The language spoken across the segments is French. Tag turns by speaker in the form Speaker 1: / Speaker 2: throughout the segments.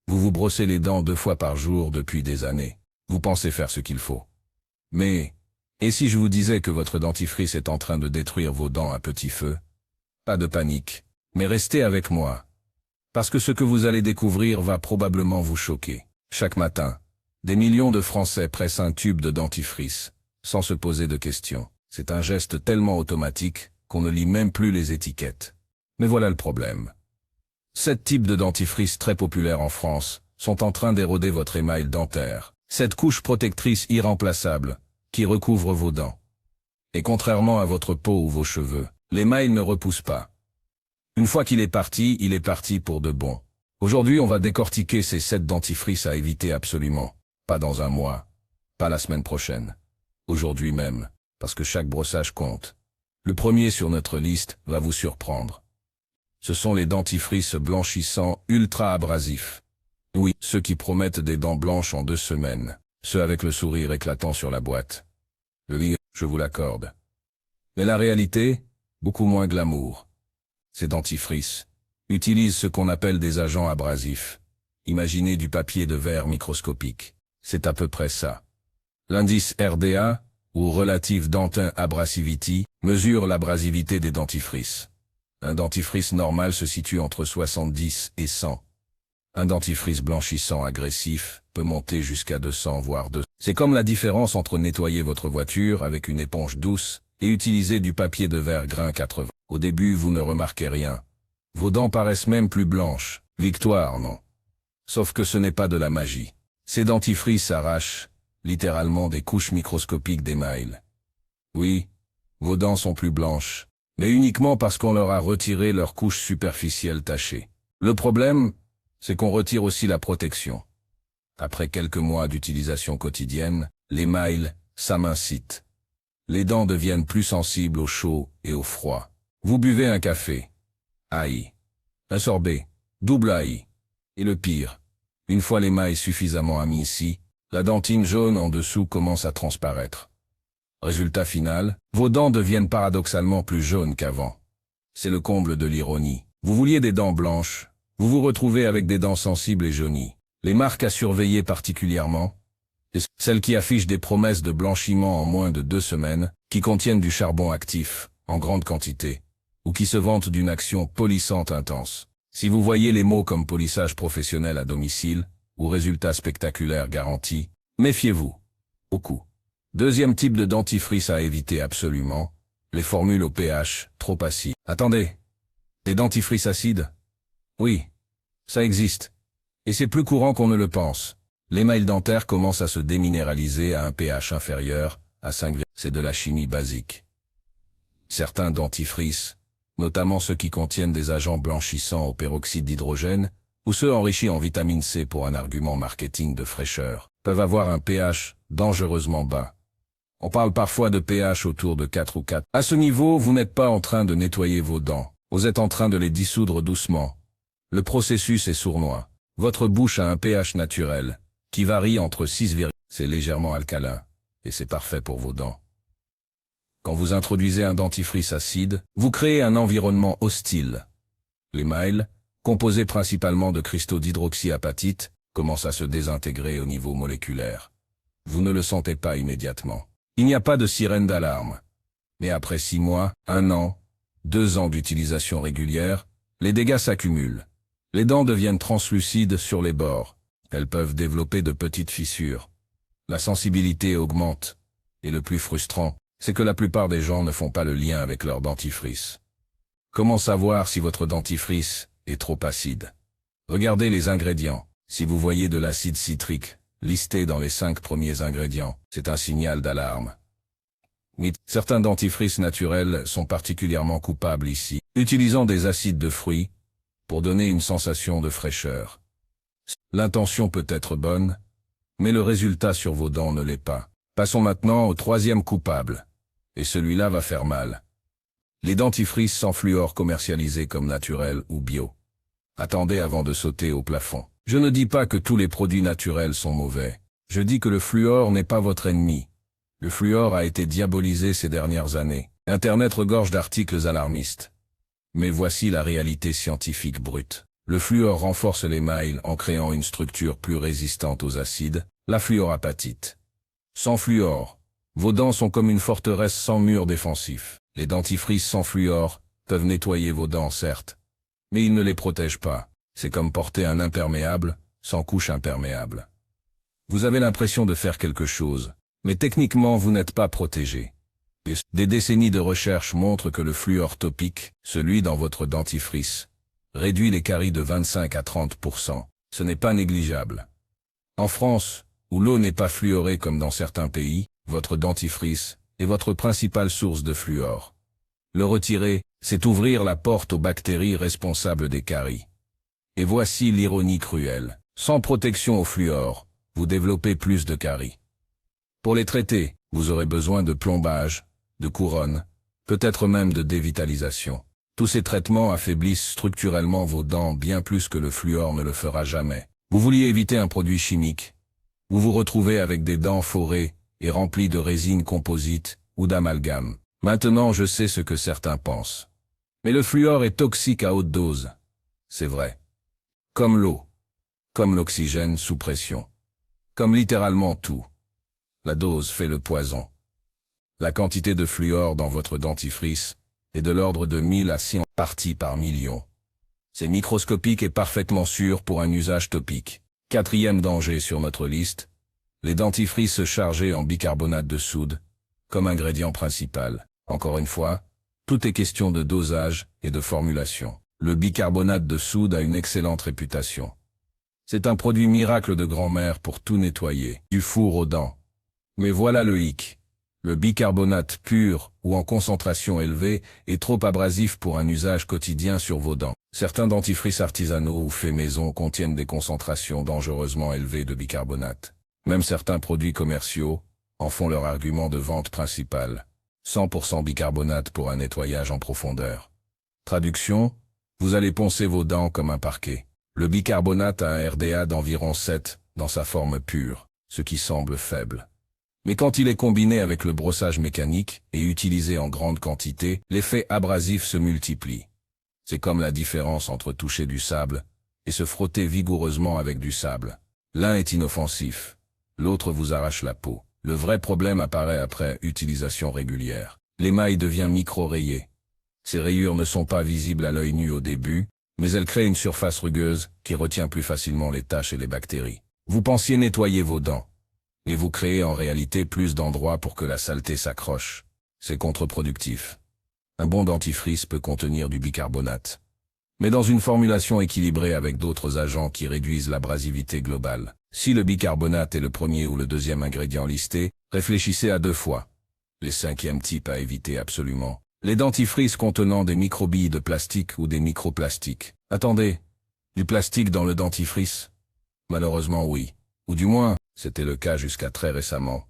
Speaker 1: Vous vous brossez les dents 2 fois par jour depuis des années. Vous pensez faire ce qu'il faut. Mais, et si je vous disais que votre dentifrice est en train de détruire vos dents à petit feu? Pas de panique, mais restez avec moi. Parce que ce que vous allez découvrir va probablement vous choquer. Chaque matin, des millions de Français pressent un tube de dentifrice, sans se poser de questions. C'est un geste tellement automatique qu'on ne lit même plus les étiquettes. Mais voilà le problème. 7 types de dentifrice très populaires en France sont en train d'éroder votre émail dentaire. Cette couche protectrice irremplaçable qui recouvre vos dents. Et contrairement à votre peau ou vos cheveux, l'émail ne repousse pas. Une fois qu'il est parti pour de bon. Aujourd'hui, on va décortiquer ces 7 dentifrices à éviter absolument. Pas dans un mois, pas la semaine prochaine. Aujourd'hui même, parce que chaque brossage compte. Le premier sur notre liste va vous surprendre. Ce sont les dentifrices blanchissants ultra abrasifs. Oui, ceux qui promettent des dents blanches en 2 semaines. Ceux avec le sourire éclatant sur la boîte. Oui, je vous l'accorde. Mais la réalité, beaucoup moins glamour. Ces dentifrices utilisent ce qu'on appelle des agents abrasifs. Imaginez du papier de verre microscopique. C'est à peu près ça. L'indice RDA, ou Relative Dentin Abrasivity, mesure l'abrasivité des dentifrices. Un dentifrice normal se situe entre 70 et 100. Un dentifrice blanchissant agressif peut monter jusqu'à 200 voire 200. C'est comme la différence entre nettoyer votre voiture avec une éponge douce et utiliser du papier de verre grain 80. Au début, vous ne remarquez rien. Vos dents paraissent même plus blanches. Victoire, non. Sauf que ce n'est pas de la magie. Ces dentifrices arrachent, littéralement, des couches microscopiques d'émail. Oui, vos dents sont plus blanches, mais uniquement parce qu'on leur a retiré leur couche superficielle tachée. Le problème, c'est qu'on retire aussi la protection. Après quelques mois d'utilisation quotidienne, l'émail s'amincit. Les dents deviennent plus sensibles au chaud et au froid. Vous buvez un café. Aïe. Un sorbet. Double aïe. Et le pire, une fois l'émail suffisamment aminci, la dentine jaune en dessous commence à transparaître. Résultat final, vos dents deviennent paradoxalement plus jaunes qu'avant. C'est le comble de l'ironie. Vous vouliez des dents blanches, vous vous retrouvez avec des dents sensibles et jaunies. Les marques à surveiller particulièrement, celles qui affichent des promesses de blanchiment en moins de 2 semaines, qui contiennent du charbon actif, en grande quantité, ou qui se vantent d'une action polissante intense. Si vous voyez les mots comme polissage professionnel à domicile, ou résultats spectaculaires garantis, méfiez-vous. Beaucoup. Deuxième type de dentifrice à éviter absolument, les formules au pH trop acide. Attendez, des dentifrices acides? Oui, ça existe. Et c'est plus courant qu'on ne le pense. L'émail dentaire commence à se déminéraliser à un pH inférieur à 5. C'est de la chimie basique. Certains dentifrices, notamment ceux qui contiennent des agents blanchissants au peroxyde d'hydrogène, ou ceux enrichis en vitamine C pour un argument marketing de fraîcheur, peuvent avoir un pH dangereusement bas. On parle parfois de pH autour de 4 ou 4. À ce niveau, vous n'êtes pas en train de nettoyer vos dents, vous êtes en train de les dissoudre doucement. Le processus est sournois. Votre bouche a un pH naturel, qui varie entre 6, c'est légèrement alcalin, et c'est parfait pour vos dents. Quand vous introduisez un dentifrice acide, vous créez un environnement hostile. L'émail, composé principalement de cristaux d'hydroxyapatite, commence à se désintégrer au niveau moléculaire. Vous ne le sentez pas immédiatement. Il n'y a pas de sirène d'alarme. Mais après 6 mois, 1 an, 2 ans d'utilisation régulière, les dégâts s'accumulent. Les dents deviennent translucides sur les bords. Elles peuvent développer de petites fissures. La sensibilité augmente. Et le plus frustrant, c'est que la plupart des gens ne font pas le lien avec leur dentifrice. Comment savoir si votre dentifrice est trop acide? Regardez les ingrédients. Si vous voyez de l'acide citrique listé dans les 5 premiers ingrédients, c'est un signal d'alarme. Mais certains dentifrices naturels sont particulièrement coupables ici, utilisant des acides de fruits pour donner une sensation de fraîcheur. L'intention peut être bonne, mais le résultat sur vos dents ne l'est pas. Passons maintenant au 3e coupable. Et celui-là va faire mal. Les dentifrices sans fluor commercialisés comme naturels ou bio. Attendez avant de sauter au plafond. Je ne dis pas que tous les produits naturels sont mauvais. Je dis que le fluor n'est pas votre ennemi. Le fluor a été diabolisé ces dernières années. Internet regorge d'articles alarmistes. Mais voici la réalité scientifique brute. Le fluor renforce l'émail en créant une structure plus résistante aux acides, la fluorapatite. Sans fluor, vos dents sont comme une forteresse sans mur défensif. Les dentifrices sans fluor peuvent nettoyer vos dents certes, mais ils ne les protègent pas. C'est comme porter un imperméable sans couche imperméable. Vous avez l'impression de faire quelque chose, mais techniquement vous n'êtes pas protégé. Des décennies de recherche montrent que le fluor topique, celui dans votre dentifrice, réduit les caries de 25 à 30%. Ce n'est pas négligeable. En France, où l'eau n'est pas fluorée comme dans certains pays, votre dentifrice est votre principale source de fluor. Le retirer, c'est ouvrir la porte aux bactéries responsables des caries. Et voici l'ironie cruelle. Sans protection au fluor, vous développez plus de caries. Pour les traiter, vous aurez besoin de plombage, de couronne, peut-être même de dévitalisation. Tous ces traitements affaiblissent structurellement vos dents bien plus que le fluor ne le fera jamais. Vous vouliez éviter un produit chimique. Vous vous retrouvez avec des dents forées et remplies de résine composite ou d'amalgame. Maintenant je sais ce que certains pensent. Mais le fluor est toxique à haute dose. C'est vrai. Comme l'eau. Comme l'oxygène sous pression. Comme littéralement tout. La dose fait le poison. La quantité de fluor dans votre dentifrice est de l'ordre de 1000 à 100 parties par million. C'est microscopique et parfaitement sûr pour un usage topique. Quatrième danger sur notre liste, les dentifrices chargés en bicarbonate de soude, comme ingrédient principal. Encore une fois, tout est question de dosage et de formulation. Le bicarbonate de soude a une excellente réputation. C'est un produit miracle de grand-mère pour tout nettoyer, du four aux dents. Mais voilà le hic. Le bicarbonate pur ou en concentration élevée est trop abrasif pour un usage quotidien sur vos dents. Certains dentifrices artisanaux ou faits maison contiennent des concentrations dangereusement élevées de bicarbonate. Même certains produits commerciaux en font leur argument de vente principal. 100% bicarbonate pour un nettoyage en profondeur. Traduction, vous allez poncer vos dents comme un parquet. Le bicarbonate a un RDA d'environ 7 dans sa forme pure, ce qui semble faible. Mais quand il est combiné avec le brossage mécanique et utilisé en grande quantité, l'effet abrasif se multiplie. C'est comme la différence entre toucher du sable et se frotter vigoureusement avec du sable. L'un est inoffensif, l'autre vous arrache la peau. Le vrai problème apparaît après utilisation régulière. L'émail devient micro-rayé. Ces rayures ne sont pas visibles à l'œil nu au début, mais elles créent une surface rugueuse qui retient plus facilement les taches et les bactéries. Vous pensiez nettoyer vos dents, et vous créez en réalité plus d'endroits pour que la saleté s'accroche. C'est contre-productif. Un bon dentifrice peut contenir du bicarbonate, mais dans une formulation équilibrée avec d'autres agents qui réduisent l'abrasivité globale. Si le bicarbonate est le premier ou le deuxième ingrédient listé, réfléchissez à 2 fois. Les 5e types à éviter absolument. Les dentifrices contenant des microbilles de plastique ou des microplastiques. Attendez, du plastique dans le dentifrice? Malheureusement oui. Ou du moins, c'était le cas jusqu'à très récemment.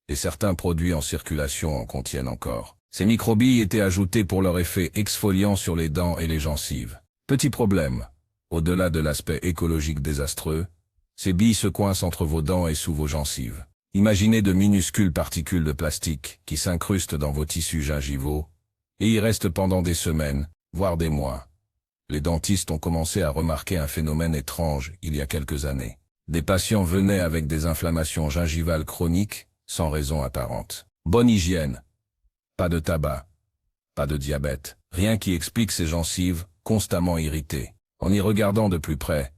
Speaker 1: Et certains produits en circulation en contiennent encore. Ces microbilles étaient ajoutées pour leur effet exfoliant sur les dents et les gencives. Petit problème. Au-delà de l'aspect écologique désastreux, ces billes se coincent entre vos dents et sous vos gencives. Imaginez de minuscules particules de plastique qui s'incrustent dans vos tissus gingivaux et y restent pendant des semaines, voire des mois. Les dentistes ont commencé à remarquer un phénomène étrange il y a quelques années. Des patients venaient avec des inflammations gingivales chroniques sans raison apparente. Bonne hygiène. Pas de tabac. Pas de diabète. Rien qui explique ces gencives constamment irritées. En y regardant de plus près,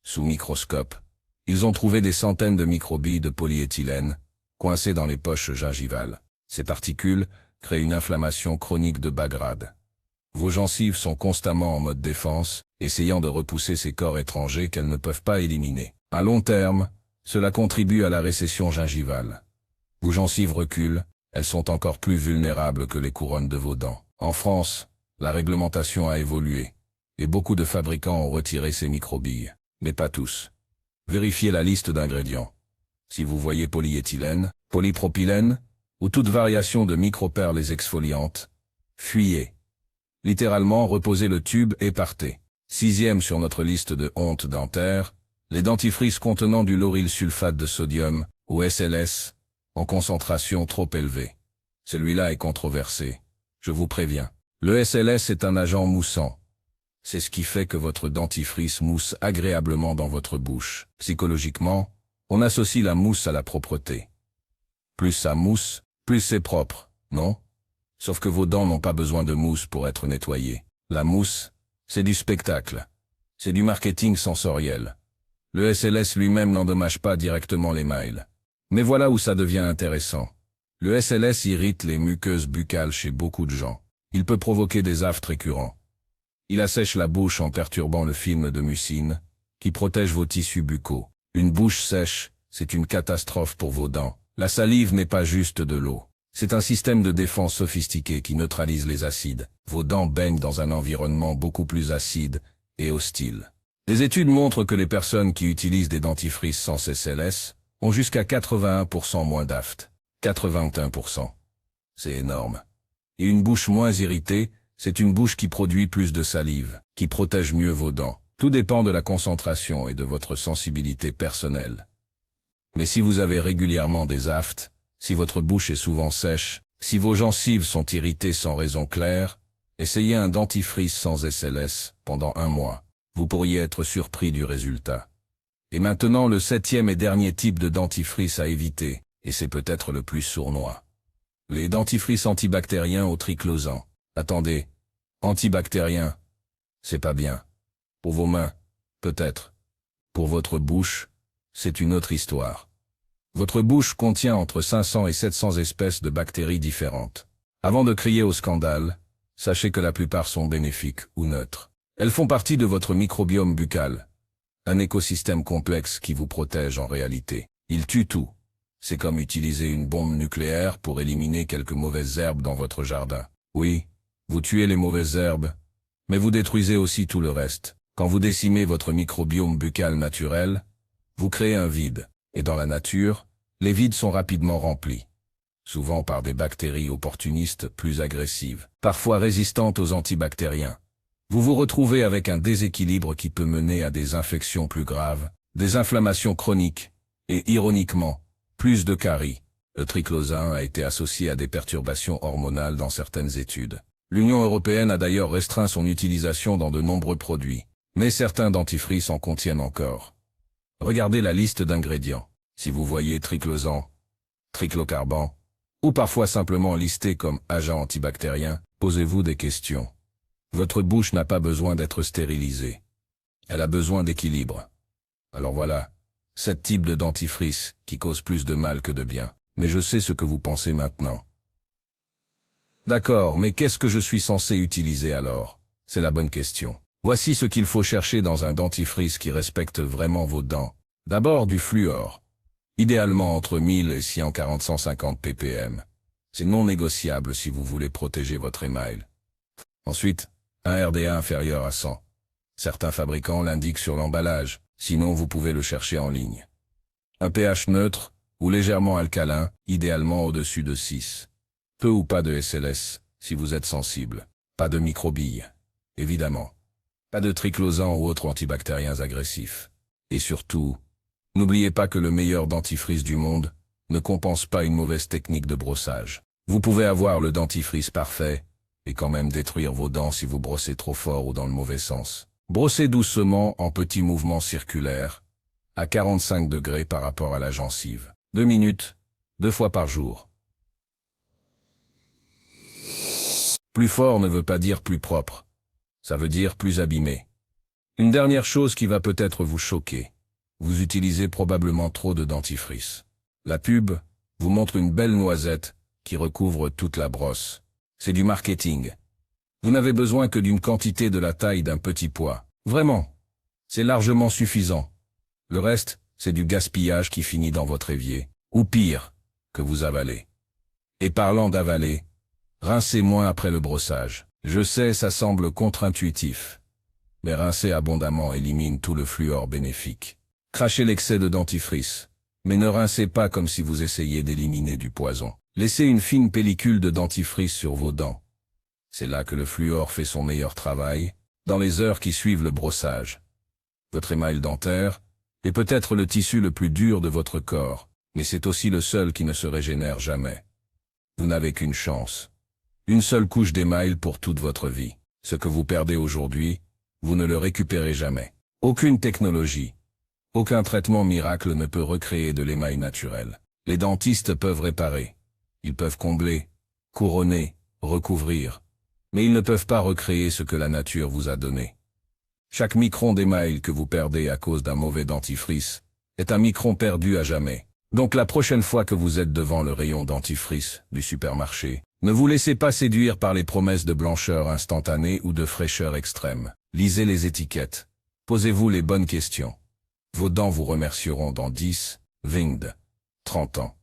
Speaker 1: sous microscope, ils ont trouvé des centaines de microbilles de polyéthylène, coincées dans les poches gingivales. Ces particules créent une inflammation chronique de bas grade. Vos gencives sont constamment en mode défense, essayant de repousser ces corps étrangers qu'elles ne peuvent pas éliminer. À long terme, cela contribue à la récession gingivale. Vos gencives reculent, elles sont encore plus vulnérables que les couronnes de vos dents. En France, la réglementation a évolué, et beaucoup de fabricants ont retiré ces microbilles, mais pas tous. Vérifiez la liste d'ingrédients. Si vous voyez polyéthylène, polypropylène, ou toute variation de microperles exfoliantes, fuyez. Littéralement, reposez le tube et partez. 6e sur notre liste de honte dentaire, les dentifrices contenant du lauryl sulfate de sodium, ou SLS, en concentration trop élevée. Celui-là est controversé. Je vous préviens. Le SLS est un agent moussant. C'est ce qui fait que votre dentifrice mousse agréablement dans votre bouche. Psychologiquement, on associe la mousse à la propreté. Plus ça mousse, plus c'est propre, non? Sauf que vos dents n'ont pas besoin de mousse pour être nettoyées. La mousse, c'est du spectacle. C'est du marketing sensoriel. Le SLS lui-même n'endommage pas directement l'émail. Mais voilà où ça devient intéressant. Le SLS irrite les muqueuses buccales chez beaucoup de gens. Il peut provoquer des aphtes récurrents. Il assèche la bouche en perturbant le film de mucine, qui protège vos tissus buccaux. Une bouche sèche, c'est une catastrophe pour vos dents. La salive n'est pas juste de l'eau. C'est un système de défense sophistiqué qui neutralise les acides. Vos dents baignent dans un environnement beaucoup plus acide et hostile. Des études montrent que les personnes qui utilisent des dentifrices sans SLS ont jusqu'à 81% moins d'aphtes. 81%. C'est énorme. Et une bouche moins irritée, c'est une bouche qui produit plus de salive, qui protège mieux vos dents. Tout dépend de la concentration et de votre sensibilité personnelle. Mais si vous avez régulièrement des aphtes, si votre bouche est souvent sèche, si vos gencives sont irritées sans raison claire, essayez un dentifrice sans SLS pendant 1 mois. Vous pourriez être surpris du résultat. Et maintenant le 7e et dernier type de dentifrice à éviter, et c'est peut-être le plus sournois. Les dentifrices antibactériens au triclosan. Attendez, antibactérien, c'est pas bien. Pour vos mains, peut-être. Pour votre bouche, c'est une autre histoire. Votre bouche contient entre 500 et 700 espèces de bactéries différentes. Avant de crier au scandale, sachez que la plupart sont bénéfiques ou neutres. Elles font partie de votre microbiome buccal, un écosystème complexe qui vous protège en réalité. Il tue tout. C'est comme utiliser une bombe nucléaire pour éliminer quelques mauvaises herbes dans votre jardin. Oui, vous tuez les mauvaises herbes, mais vous détruisez aussi tout le reste. Quand vous décimez votre microbiome buccal naturel, vous créez un vide. Et dans la nature, les vides sont rapidement remplis. Souvent par des bactéries opportunistes plus agressives, parfois résistantes aux antibactériens. Vous vous retrouvez avec un déséquilibre qui peut mener à des infections plus graves, des inflammations chroniques, et ironiquement, plus de caries. Le triclosan a été associé à des perturbations hormonales dans certaines études. L'Union européenne a d'ailleurs restreint son utilisation dans de nombreux produits, mais certains dentifrices en contiennent encore. Regardez la liste d'ingrédients. Si vous voyez triclosan, triclocarban, ou parfois simplement listé comme agent antibactérien, posez-vous des questions. Votre bouche n'a pas besoin d'être stérilisée. Elle a besoin d'équilibre. Alors voilà, 7 types de dentifrice qui causent plus de mal que de bien. Mais je sais ce que vous pensez maintenant. D'accord, mais qu'est-ce que je suis censé utiliser alors? C'est la bonne question. Voici ce qu'il faut chercher dans un dentifrice qui respecte vraiment vos dents. D'abord du fluor. Idéalement entre 1000 et 140-150 ppm. C'est non négociable si vous voulez protéger votre émail. Ensuite, un RDA inférieur à 100. Certains fabricants l'indiquent sur l'emballage, sinon vous pouvez le chercher en ligne. Un pH neutre, ou légèrement alcalin, idéalement au-dessus de 6. Peu ou pas de SLS, si vous êtes sensible. Pas de microbilles, évidemment. Pas de triclosan ou autres antibactériens agressifs. Et surtout, n'oubliez pas que le meilleur dentifrice du monde ne compense pas une mauvaise technique de brossage. Vous pouvez avoir le dentifrice parfait, et quand même détruire vos dents si vous brossez trop fort ou dans le mauvais sens. Brossez doucement en petits mouvements circulaires, à 45 degrés par rapport à la gencive. 2 minutes, 2 fois par jour. Plus fort ne veut pas dire plus propre. Ça veut dire plus abîmé. Une dernière chose qui va peut-être vous choquer. Vous utilisez probablement trop de dentifrice. La pub vous montre une belle noisette qui recouvre toute la brosse. C'est du marketing. Vous n'avez besoin que d'une quantité de la taille d'un petit pois. Vraiment. C'est largement suffisant. Le reste, c'est du gaspillage qui finit dans votre évier. Ou pire, que vous avalez. Et parlant d'avaler, rincez moins après le brossage. Je sais, ça semble contre-intuitif. Mais rincer abondamment élimine tout le fluor bénéfique. Crachez l'excès de dentifrice. Mais ne rincez pas comme si vous essayiez d'éliminer du poison. Laissez une fine pellicule de dentifrice sur vos dents. C'est là que le fluor fait son meilleur travail, dans les heures qui suivent le brossage. Votre émail dentaire est peut-être le tissu le plus dur de votre corps, mais c'est aussi le seul qui ne se régénère jamais. Vous n'avez qu'une chance. Une seule couche d'émail pour toute votre vie. Ce que vous perdez aujourd'hui, vous ne le récupérez jamais. Aucune technologie, aucun traitement miracle ne peut recréer de l'émail naturel. Les dentistes peuvent réparer, ils peuvent combler, couronner, recouvrir, mais ils ne peuvent pas recréer ce que la nature vous a donné. Chaque micron d'émail que vous perdez à cause d'un mauvais dentifrice est un micron perdu à jamais. Donc la prochaine fois que vous êtes devant le rayon dentifrice du supermarché, ne vous laissez pas séduire par les promesses de blancheur instantanée ou de fraîcheur extrême. Lisez les étiquettes. Posez-vous les bonnes questions. Vos dents vous remercieront dans 10, 20, 30 ans.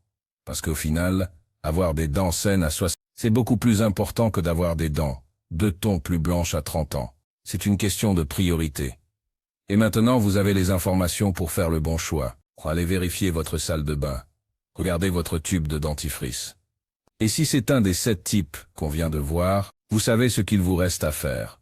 Speaker 1: Parce qu'au final, avoir des dents saines à 60, c'est beaucoup plus important que d'avoir des dents 2 tons plus blanches à 30 ans. C'est une question de priorité. Et maintenant vous avez les informations pour faire le bon choix. Allez vérifier votre salle de bain. Regardez votre tube de dentifrice. Et si c'est un des 7 types qu'on vient de voir, vous savez ce qu'il vous reste à faire.